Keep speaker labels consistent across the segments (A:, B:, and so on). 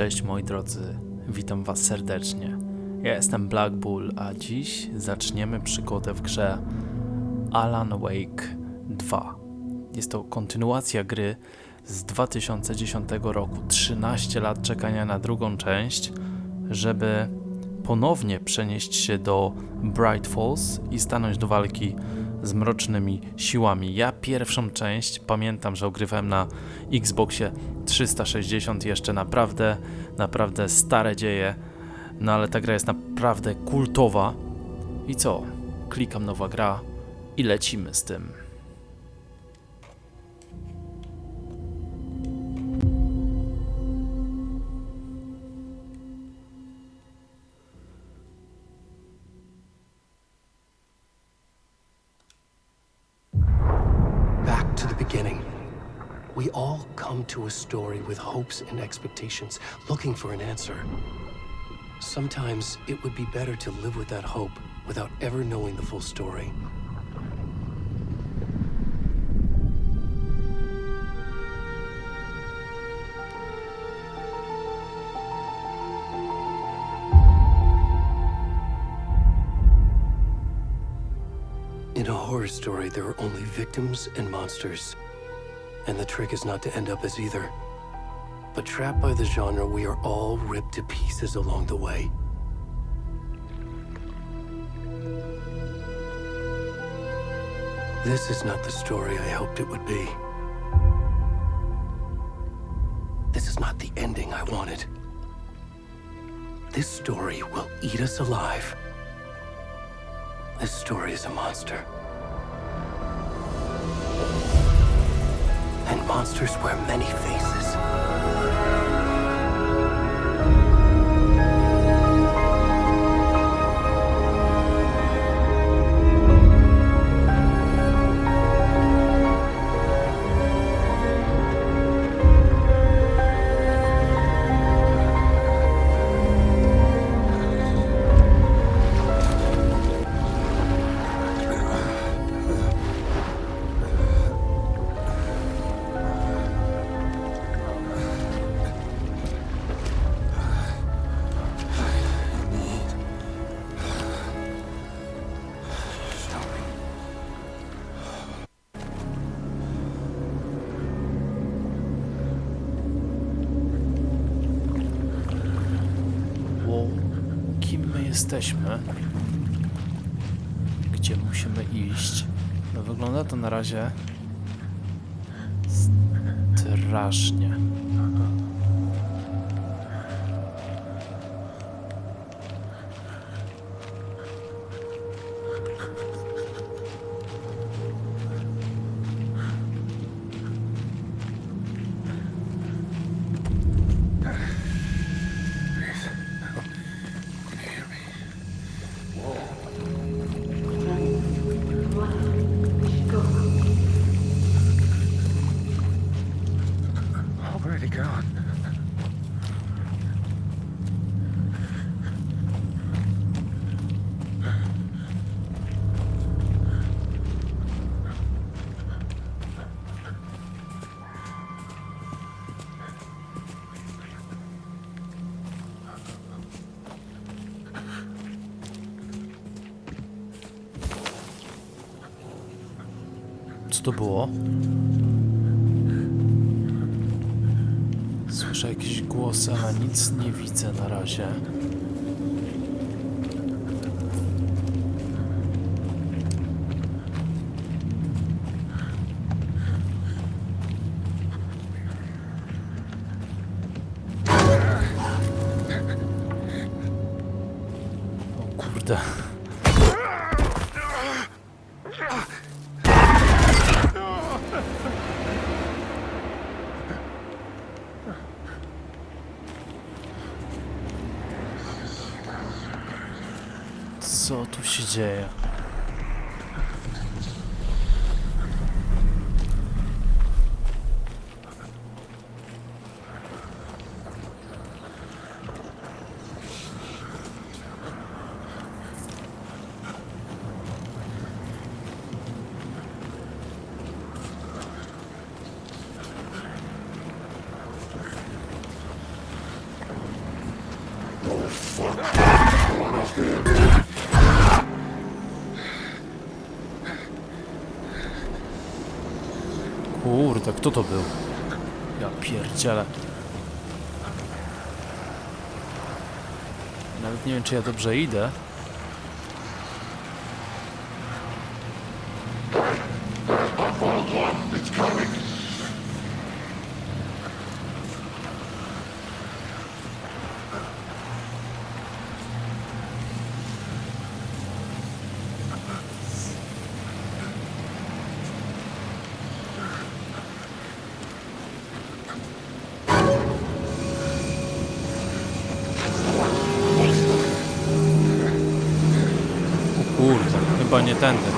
A: Cześć moi drodzy, witam was serdecznie. Ja jestem Black Bull, a dziś zaczniemy przygodę w grze Alan Wake 2. Jest to kontynuacja gry z 2010 roku. 13 lat czekania na drugą część, żeby ponownie przenieść się do Bright Falls i stanąć do walki z mrocznymi siłami. Ja pierwszą część pamiętam, że ogrywałem na Xboxie 360, jeszcze naprawdę stare dzieje, no ale ta gra jest naprawdę kultowa. I co? Klikam nowa gra i lecimy z tym.
B: We all come to a story with hopes and expectations, looking for an answer. Sometimes it would be better to live with that hope without ever knowing the full story. In a horror story, there are only victims and monsters. And the trick is not to end up as either. But trapped by the genre, we are all ripped to pieces along the way. This is not the story I hoped it would be. This is not the ending I wanted. This story will eat us alive. This story is a monster. And monsters wear many faces.
A: Kim my jesteśmy? Gdzie musimy iść? No wygląda to na razie strasznie. Co to było? Słyszę jakieś głosy, ale nic nie widzę na razie. O kurde. Co tu się dzieje? Kurde, kto to był? Ja pierdzielę. Nawet nie wiem, czy ja dobrze idę. Kurde, chyba nie tędy.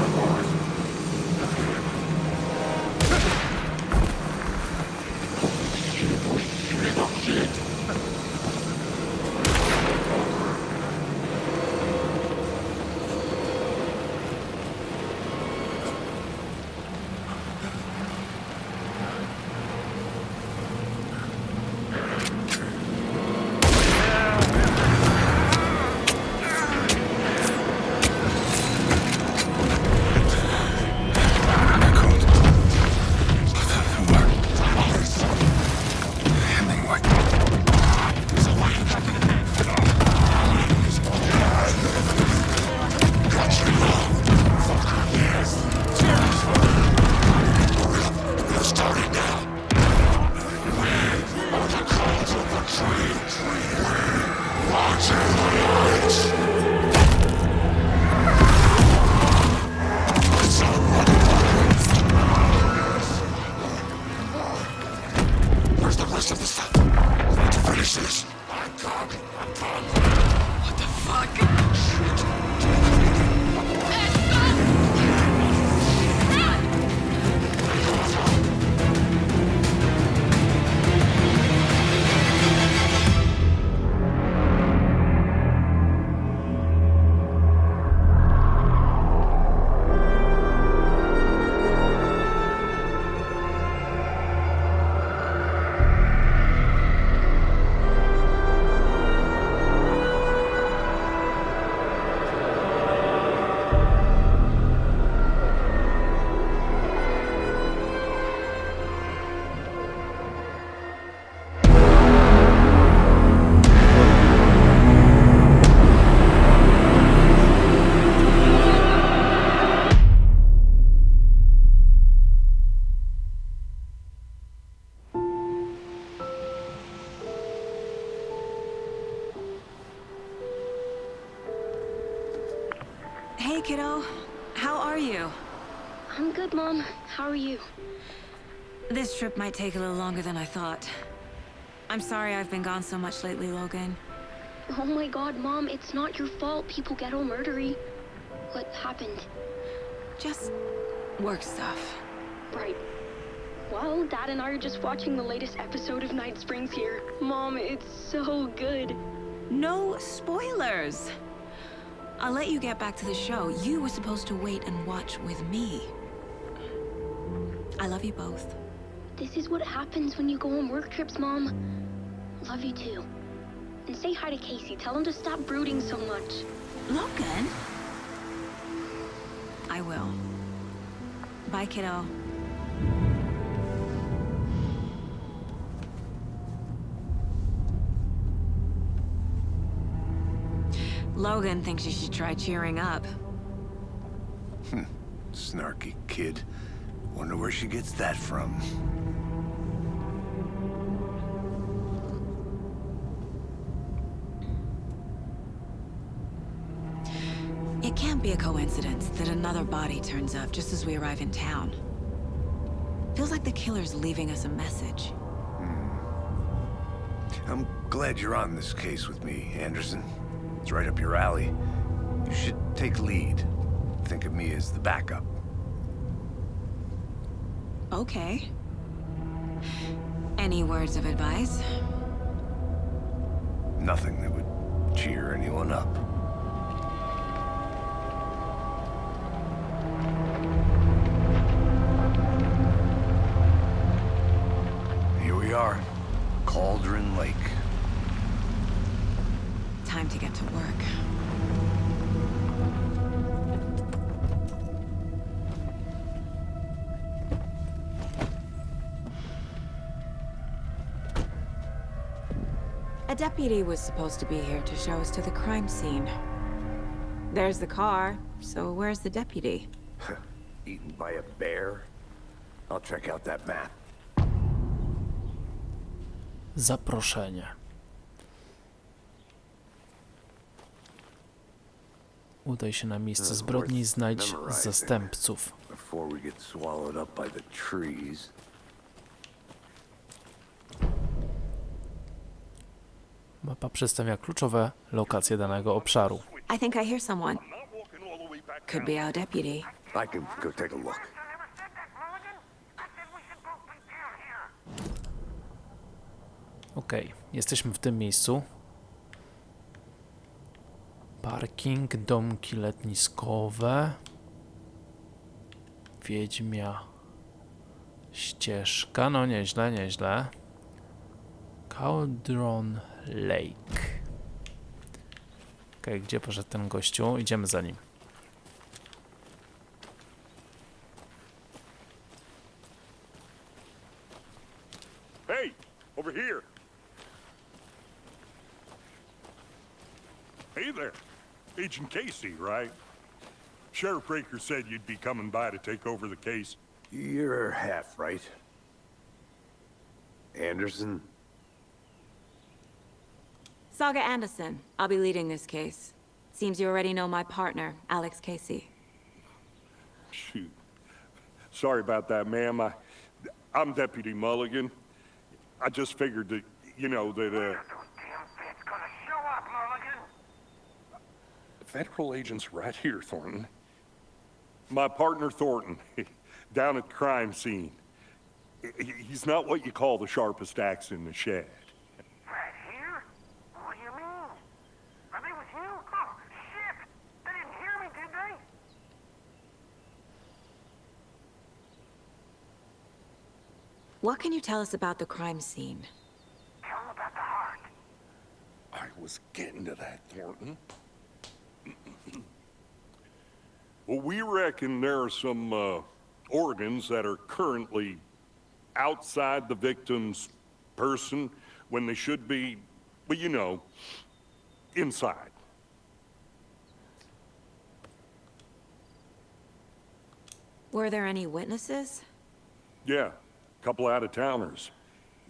C: Hey, kiddo. How are you?
D: I'm good, Mom. How are you?
C: This trip might take a little longer than I thought. I'm sorry I've been gone so much lately, Logan.
D: Oh my god, Mom, it's not your fault people get all murdery. What happened?
C: Just work stuff.
D: Right. Well, Dad and I are just watching the latest episode of Night Springs here. Mom, it's so good.
C: No spoilers! I'll let you get back to the show. You were supposed to wait and watch with me. I love you both.
D: This is what happens when you go on work trips, Mom. Love you too. And say hi to Casey. Tell him to stop brooding so much.
C: Logan? I will. Bye, kiddo. Logan thinks you should try cheering up.
E: Snarky kid. Wonder where she gets that from.
C: It can't be a coincidence that another body turns up just as we arrive in town. Feels like the killer's leaving us a message.
E: I'm glad you're on this case with me, Anderson. It's right up your alley. You should take lead. Think of me as the backup.
C: Okay. Any words of advice?
E: Nothing that would cheer anyone up. Here we are. Cauldron Lake.
C: Time to get to work. A deputy was supposed to be here to show us to the crime scene. There's the car, so where's the deputy?
E: Eaten by a bear? I'll check out that map.
A: Zaproszenie. Udaj się na miejsce zbrodni i znajdź zastępców.
E: Before we get swallowed up by the trees.
A: Mapa przedstawia kluczowe lokacje danego obszaru.
C: I think I hear someone. Could be our deputy.
E: I can go take a look.
A: Okej, jesteśmy w tym miejscu. Parking, domki letniskowe. Wiedźmia ścieżka, no nieźle, nieźle. Cauldron Lake. Okej, gdzie poszedł ten gościu? Idziemy za nim.
F: Hey, over here. Hey there. Agent Casey, right? Sheriff Breaker said you'd be coming by to take over the case.
E: You're half right. Anderson?
C: Saga Anderson. I'll be leading this case. Seems you already know my partner, Alex Casey.
F: Shoot. Sorry about that, ma'am. I'm Deputy Mulligan. I just figured that, you know, that, Federal agents right here, Thornton. My partner, Thornton, down at the crime scene. He's not what you call the sharpest axe in the shed.
G: Right here? What do you mean? Are they with you? Oh, shit! They didn't hear me, did they?
C: What can you tell us about the crime scene?
G: Tell them about the heart.
F: I was getting to that, Thornton. Well, we reckon there are some organs that are currently outside the victim's person when they should be, well, you know, inside.
C: Were there any witnesses?
F: Yeah, a couple out-of-towners.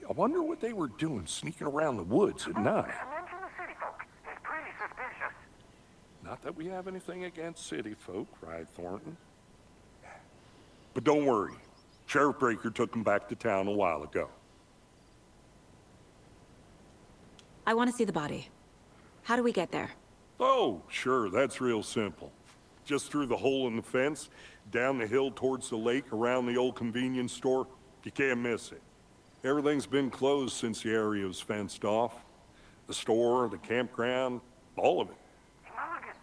F: I wonder what they were doing sneaking around the woods at night.
G: Mention the city folk. It's pretty suspicious.
F: Not that we have anything against city folk, right, Thornton? But don't worry. Sheriff Breaker took them back to town a while ago.
C: I want to see the body. How do we get there?
F: Oh, sure, that's real simple. Just through the hole in the fence, down the hill towards the lake, around the old convenience store. You can't miss it. Everything's been closed since the area was fenced off. The store, the campground, all of it.
G: Mulligan,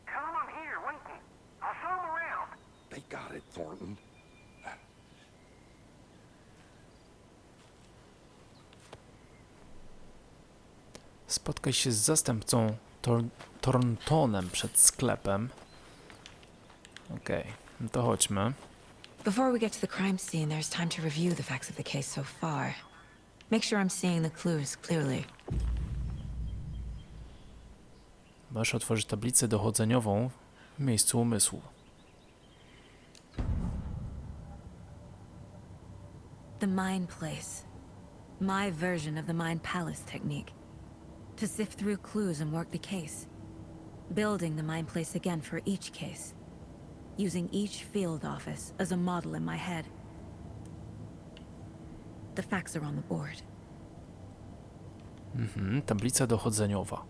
G: tell them I'm here, waiting. I'll show them around.
F: They got it, Thornton.
A: Spotkaj się z zastępcą Thorntonem przed sklepem. Okej, no to chodźmy.
C: Before we get to the crime scene, there's time to review the facts of the case so far. Make sure I'm seeing the clues clearly.
A: Możesz otworzyć tablicę dochodzeniową w miejscu umysłu.
C: The Mind Place. My version of the Mind Palace technique. To sift through clues and work the case. Building the Mind Place again for each case. Using each field office as a model in my head. The facts are on the board.
A: Tablica dochodzeniowa.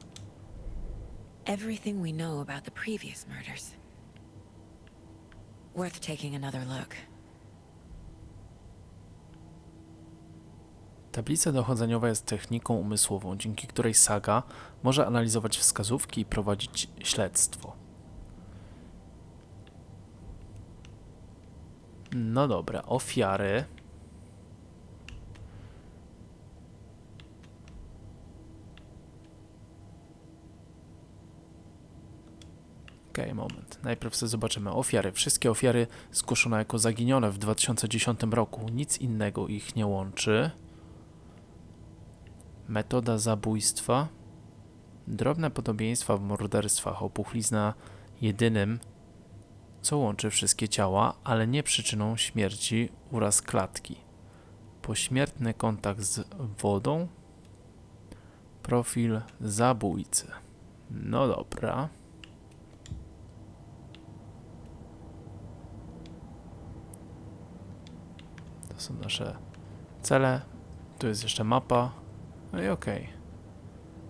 C: Everything we know about the previous murders. Worth taking another look.
A: Tablica dochodzeniowa jest techniką umysłową, dzięki której Saga może analizować wskazówki i prowadzić śledztwo. No dobra, ofiary. Okej, moment. Najpierw sobie zobaczymy ofiary. Wszystkie ofiary zgłoszono jako zaginione w 2010 roku. Nic innego ich nie łączy. Metoda zabójstwa. Drobne podobieństwa w morderstwach. Opuchlizna jedynym, co łączy wszystkie ciała, ale nie przyczyną śmierci, uraz klatki. Pośmiertny kontakt z wodą. Profil zabójcy. No dobra. To są nasze cele. Tu jest jeszcze mapa. No i okej.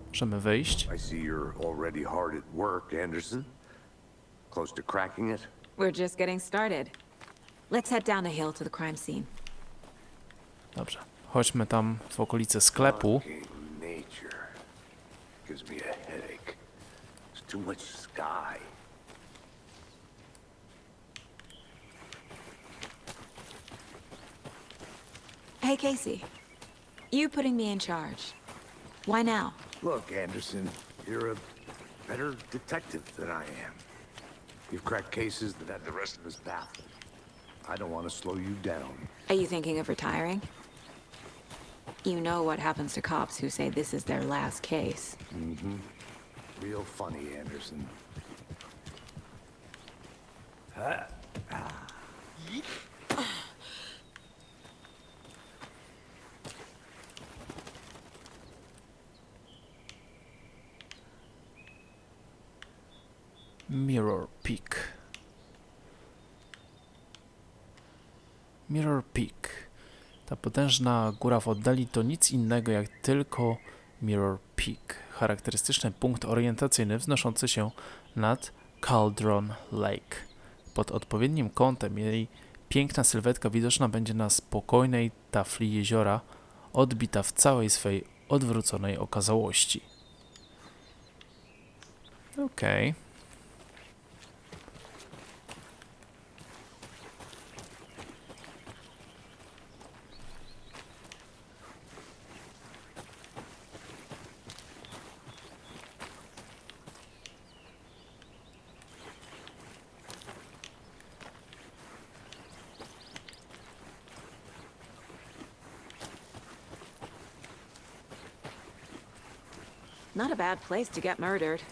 A: Możemy wyjść.
E: I see you're already hard at work, Anderson. Close to cracking it?
C: We're just getting started. Let's head down a hill to the crime scene.
A: Dobrze. Chodźmy tam w okolice sklepu.
E: Fucking nature. Gives me a headache. There's too much sky.
C: Hey, Casey. You putting me in charge. Why now?
E: Look, Anderson, you're a better detective than I am. You've cracked cases that had the rest of us baffled. I don't want to slow you down.
C: Are you thinking of retiring? You know what happens to cops who say this is their last case.
E: Real funny, Anderson.
A: Mirror Peak. Mirror Peak. Ta potężna góra w oddali to nic innego jak tylko Mirror Peak. Charakterystyczny punkt orientacyjny wznoszący się nad Cauldron Lake. Pod odpowiednim kątem jej piękna sylwetka widoczna będzie na spokojnej tafli jeziora, odbita w całej swej odwróconej okazałości. Okej.
C: Not a bad place to get murdered.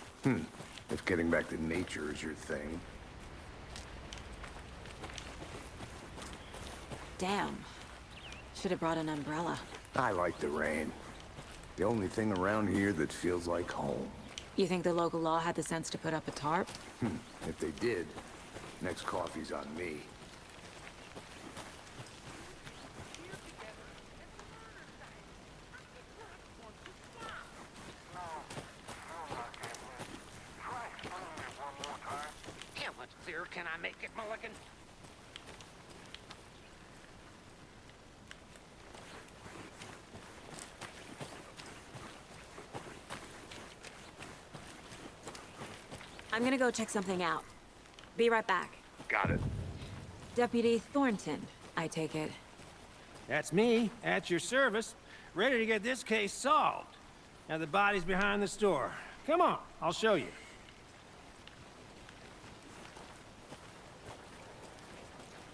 E: If getting back to nature is your thing.
C: Damn. Should have brought an umbrella.
E: I like the rain. The only thing around here that feels like home.
C: You think the local law had the sense to put up a tarp?
E: If they did, next coffee's on me.
G: How much clearer can I make it, Mulligan?
C: I'm gonna go check something out. Be right back.
E: Got it.
C: Deputy Thornton, I take it.
H: That's me, at your service, ready to get this case solved. Now the body's behind the store. Come on, I'll show you.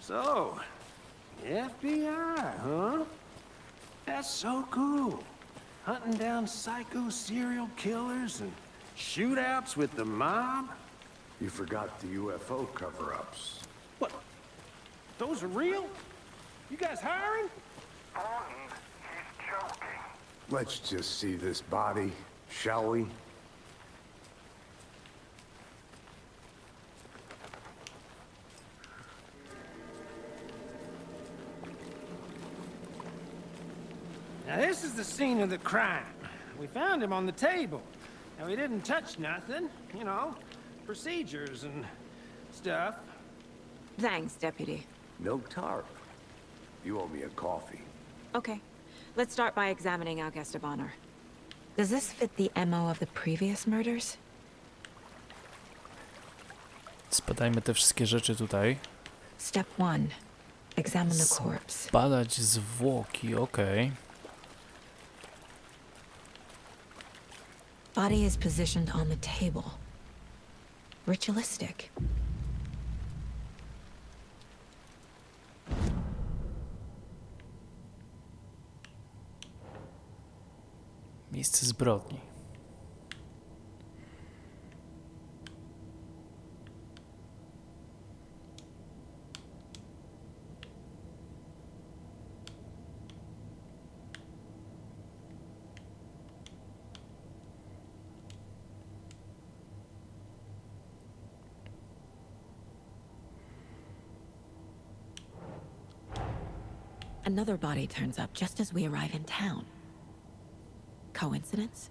H: So, FBI, huh? That's so cool. Hunting down psycho serial killers and shootouts with the mob?
E: You forgot the UFO cover-ups.
H: What? Those are real? You guys hiring?
G: Thornton, he's joking.
E: Let's just see this body, shall we?
H: Now this is the scene of the crime. We found him on the table. Now he didn't touch nothing, you know, procedures and stuff.
C: Thanks, Deputy.
E: No tarp. You owe me a coffee.
C: Okay. Let's start by examining our guest of honor. Does this fit the MO of the previous murders?
A: Spadajmy te wszystkie rzeczy tutaj.
C: Step 1. Examine the corpse.
A: Badać zwłoki, okej.
C: Body is positioned on the table. Ritualistic.
A: Miejsce zbrodni.
C: Another body turns up just as we arrive in town. Coincidence?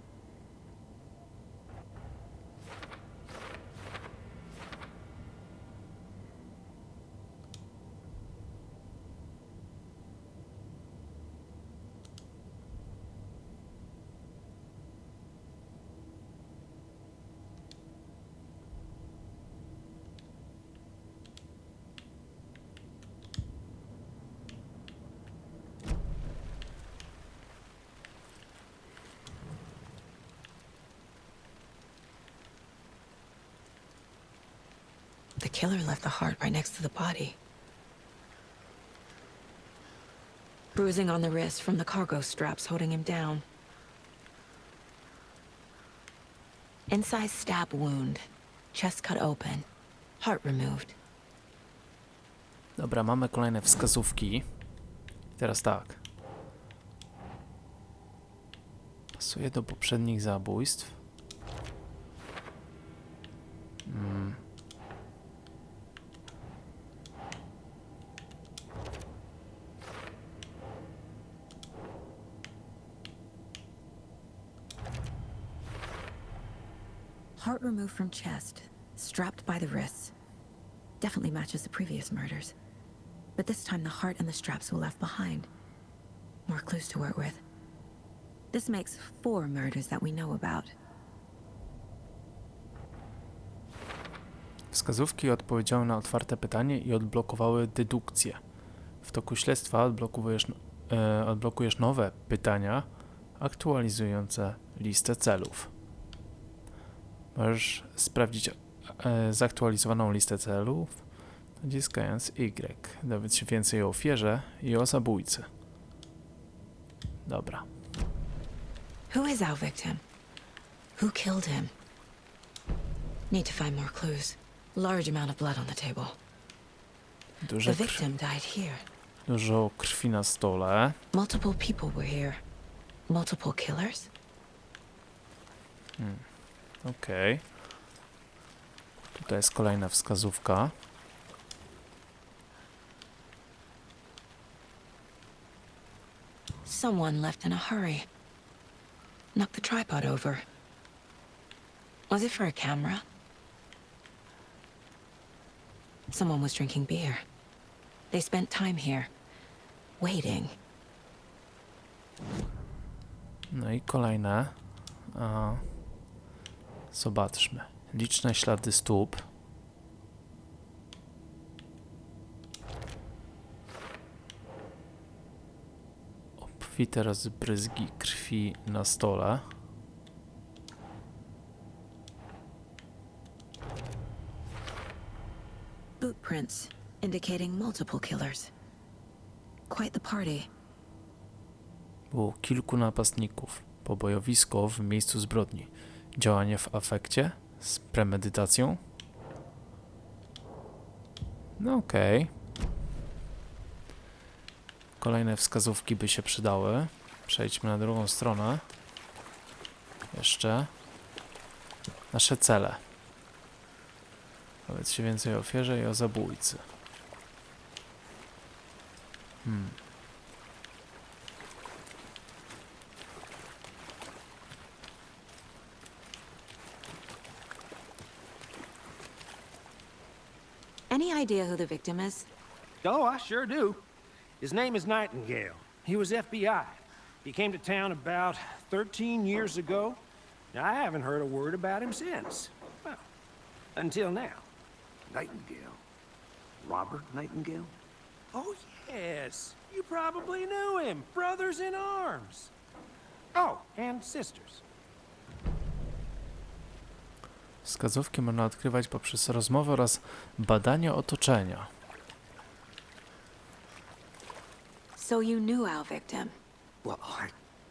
C: The killer left the heart right next to the body. Bruising on the wrist from the cargo straps holding him down. Inside stab wound. Chest cut open. Heart removed.
A: Dobra, mamy kolejne wskazówki. Teraz tak. Pasuje do poprzednich zabójstw.
C: Heart removed from chest, strapped by the wrists. Definitely matches the previous murders. But this time the heart and the straps were left behind. More clues to work with. This makes 4 murders that we know about.
A: Wskazówki odpowiedziały na otwarte pytanie i odblokowały dedukcję. W toku śledztwa odblokujesz nowe pytania aktualizujące listę celów. Możesz sprawdzić zaktualizowaną listę celów, naciskając Y. Dowiedz się więcej o ofierze i o zabójcy. Dobra.
C: Who is our victim? Who killed him? Need to find more clues. Large amount of blood on the table. The victim died here.
A: Dużo krwi na stole.
C: Multiple people were here. Multiple killers?
A: Okej. Tutaj jest kolejna wskazówka.
C: Someone left in a hurry. Knocked the tripod over. Was it for a camera? Someone was drinking beer. They spent time here, waiting.
A: No i kolejne. Zobaczmy. Liczne ślady stóp. Obfite rozbryzgi krwi na stole.
C: Bootprints, indicating multiple killers. Quite the party.
A: Było kilku napastników. Pobojowisko w miejscu zbrodni. Działanie w afekcie? Z premedytacją? No okej. Kolejne wskazówki by się przydały. Przejdźmy na drugą stronę. Jeszcze. Nasze cele. Powiedz się więcej o ofierze i o zabójcy.
C: Any idea who the victim is?
H: Oh, I sure do. His name is Nightingale. He was FBI. He came to town about 13 years ago. I haven't heard a word about him since. Well, until now.
E: Nightingale? Robert Nightingale?
H: Oh, yes. You probably knew him. Brothers in arms. Oh, and sisters.
A: Wskazówki można odkrywać poprzez rozmowę oraz badanie otoczenia.
C: So you knew our victim?
E: Well,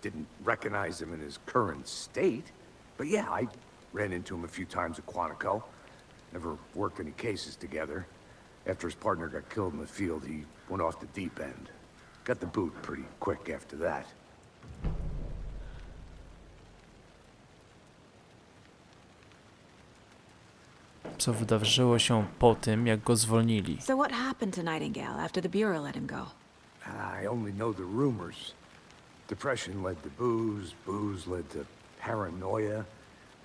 E: didn't recognize him in his current state. But yeah, I ran into him a few times at Quantico. Never worked any cases together. After his partner got killed in the field, he went off the deep end. Got the boot pretty quick after that.
A: Co wydarzyło się po tym, jak go zwolnili?
C: So what happened to Nightingale after the Bureau let him go?
E: I only know the rumors. Depression led to booze, booze led to paranoia.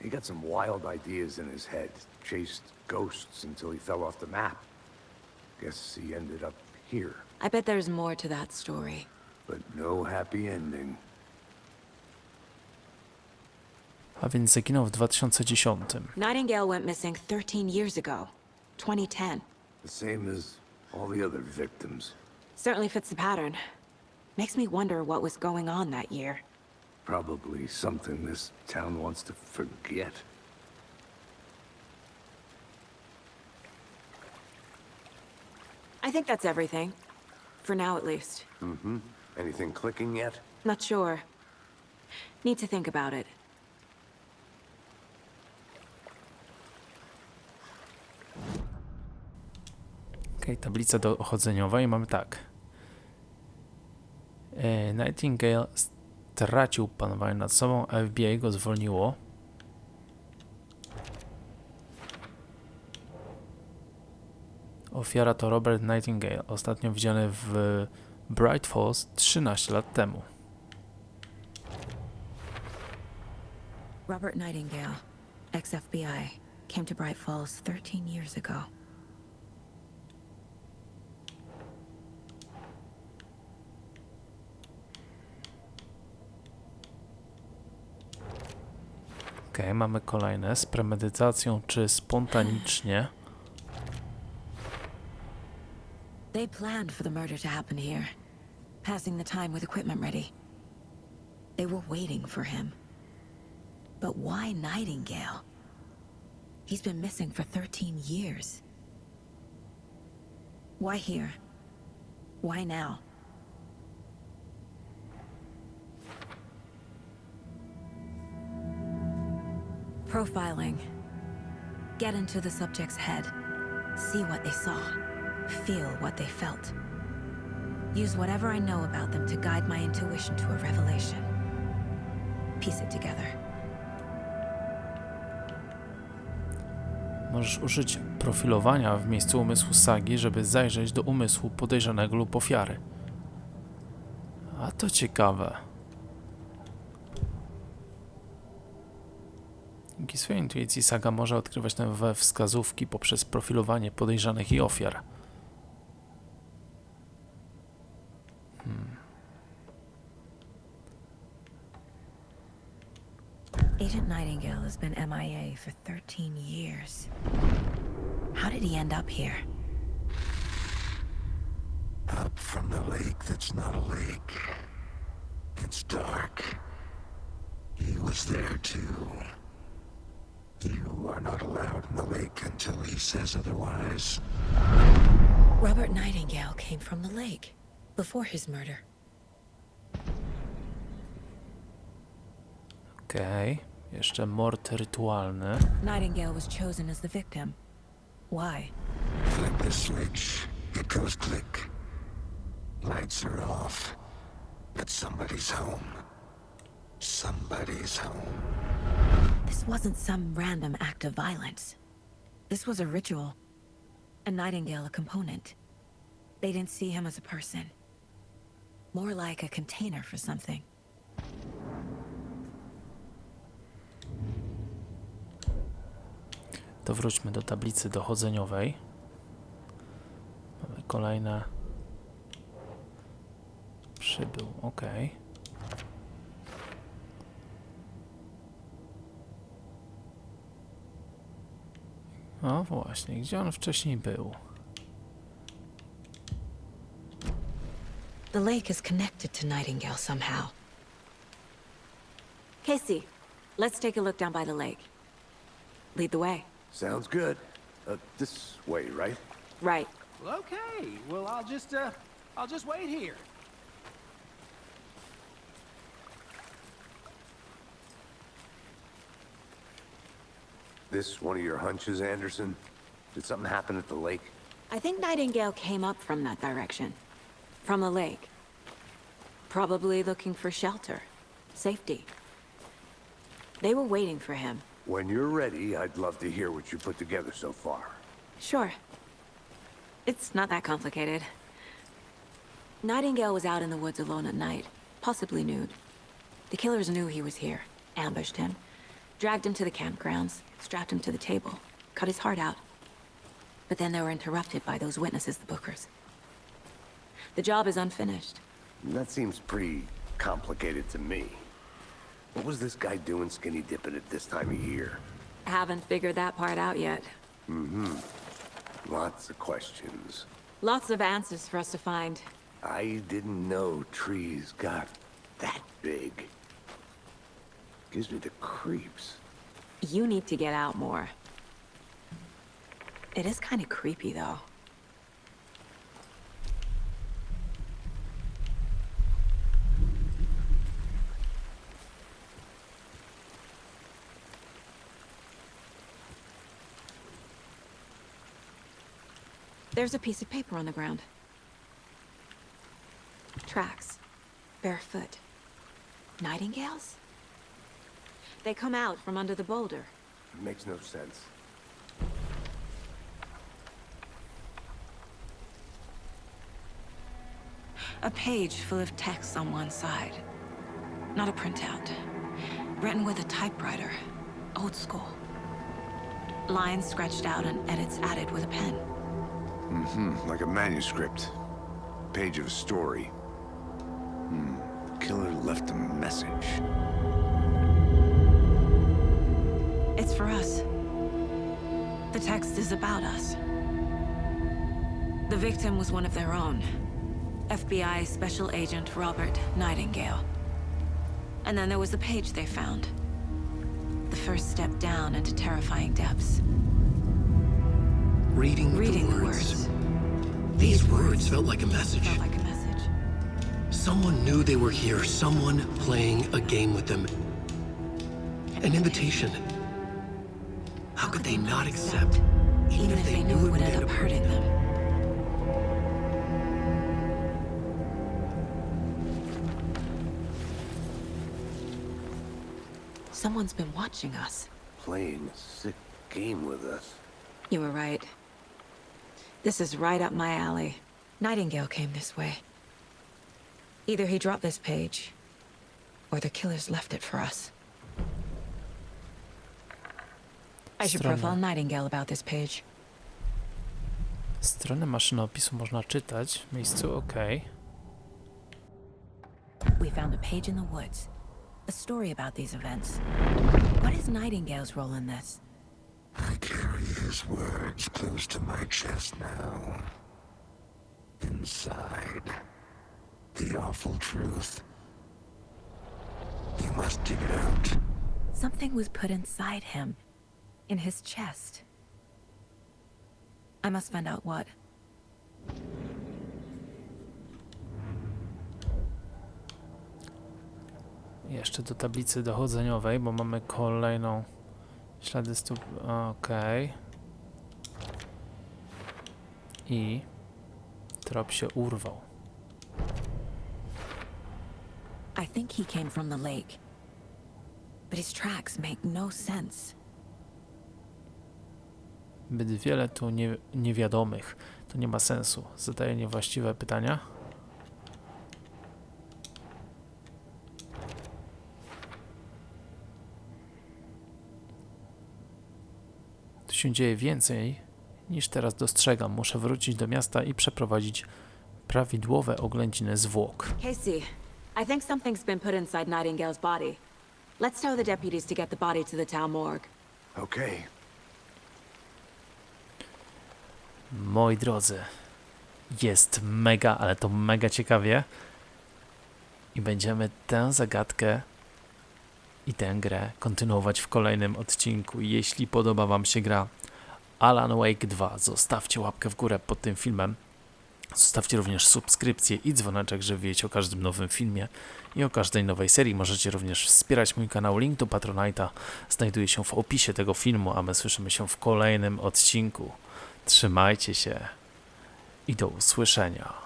E: He got some wild ideas in his head, chased ghosts until he fell off the map. Guess he ended up here,
C: I bet there's more to that story.
E: but no happy ending.
A: A więc zaginął w 2010.
C: Nightingale went missing 13 years ago, 2010.
E: The same as all the other victims.
C: Certainly fits the pattern. Makes me wonder what was going on that year.
E: Probably something this town wants to forget.
C: I think that's everything. For now, at least.
E: Anything clicking yet?
C: Not sure. Need to think about it.
A: Okej, tablica dochodzeniowa i mamy tak. Nightingale stracił panowanie nad sobą, a FBI go zwolniło. Ofiara to Robert Nightingale, ostatnio widziany w Bright Falls 13 lat temu.
C: Robert Nightingale, ex-FBI, came to Bright Falls 13 years ago.
A: Okej, mamy kolejne. Z premedytacją czy spontanicznie?
C: They planned for the murder to happen here, passing the time with equipment ready. They were waiting for him. But why Nightingale? He's been missing for 13 years. Why here? Why now? Profiling. Get into the subject's head. See what they saw. Feel what they felt. Use whatever I know about them to guide my intuition to a revelation. Piece it together.
A: Możesz użyć profilowania w miejscu umysłu sagi, żeby zajrzeć do umysłu podejrzanego lub ofiary. A to ciekawe. Dzięki swojej intuicji saga może odkrywać nowe wskazówki poprzez profilowanie podejrzanych i ofiar.
C: Agent Nightingale has been MIA for 13 years. How did he end up here?
I: Up from the lake that's not a lake. It's dark. He was there too. You are not allowed in the lake until he says otherwise.
C: Robert Nightingale came from the lake before his murder.
A: Okej, jeszcze mord rytualny.
C: Nightingale was chosen as the victim. Why?
I: Flip the switch. It goes click. Lights are off. But somebody's home. Somebody's home.
C: This wasn't some random act of violence. This was a ritual. And Nightingale a component. They didn't see him as a person. More like a container for something.
A: To wróćmy do tablicy dochodzeniowej. Mamy kolejne. Przybył, okej. O właśnie, gdzie on wcześniej był?
C: The lake is connected to Nightingale somehow. Casey, let's take a look down by the lake. Lead the way.
E: Sounds good. This way, right?
C: Right.
H: Well, okay. Well, I'll just wait here.
E: This one of your hunches, Anderson? Did something happen at the lake?
C: I think Nightingale came up from that direction. From the lake. Probably looking for shelter. Safety. They were waiting for him.
E: When you're ready, I'd love to hear what you put together so far.
C: Sure. It's not that complicated. Nightingale was out in the woods alone at night, possibly nude. The killers knew he was here, ambushed him, dragged him to the campgrounds, strapped him to the table, cut his heart out. But then they were interrupted by those witnesses, the Bookers. The job is unfinished.
E: That seems pretty complicated to me. What was this guy doing skinny dipping at this time of year?
C: Haven't figured that part out yet.
E: Lots of questions.
C: Lots of answers for us to find.
E: I didn't know trees got that big. Gives me the creeps.
C: You need to get out more. It is kind of creepy, though. There's a piece of paper on the ground. Tracks. Barefoot. Nightingales? They come out from under the boulder.
E: It makes no sense.
C: A page full of text on one side. Not a printout. Written with a typewriter. Old school. Lines scratched out and edits added with a pen.
E: Like a manuscript. Page of a story. Killer left a message.
C: It's for us. The text is about us. The victim was one of their own. FBI Special Agent Robert Nightingale. And then there was the page they found. The first step down into terrifying depths.
B: Reading
C: the words.
B: These words felt like a message.
C: Felt like a message.
B: Someone knew they were here, someone playing a game with them. An invitation. How could they not accept,
C: Even if they knew it would end up hurting them. Someone's been watching us.
E: Playing a sick game with us.
C: You were right. This is right up my alley. Nightingale came this way. Either he dropped this page, or the killers left it for us. I should
A: Strona.
C: profile Nightingale about this page.
A: Stronę maszynopisu można czytać. W miejscu OK.
C: We found a page in the woods. A story about these events. What is Nightingale's role in this?
I: I carry his words close to my chest now. Inside, the awful truth. You must dig it out.
C: Something was put inside him. In his chest. I must find out what.
A: Jeszcze do tablicy dochodzeniowej, bo mamy kolejną ślady stóp. Okej. I trop się urwał.
C: I think he came from the lake. But his tracks make no sense.
A: Zbyt wiele tu niewiadomych. To nie ma sensu. Zadaję niewłaściwe pytania. Tu się dzieje więcej niż teraz dostrzegam. Muszę wrócić do miasta i przeprowadzić prawidłowe oględziny zwłok.
C: Casey, I think something's been put inside Nightingale's body. Let's tell the deputies to get the body to the town morgue.
E: Okay.
A: Moi drodzy, jest mega, ale to mega ciekawie. I będziemy tę zagadkę i tę grę kontynuować w kolejnym odcinku. Jeśli podoba wam się gra Alan Wake 2, zostawcie łapkę w górę pod tym filmem. Zostawcie również subskrypcję i dzwoneczek, żeby wiedzieć o każdym nowym filmie i o każdej nowej serii. Możecie również wspierać mój kanał. Link do Patronite'a znajduje się w opisie tego filmu, a my słyszymy się w kolejnym odcinku. Trzymajcie się i do usłyszenia.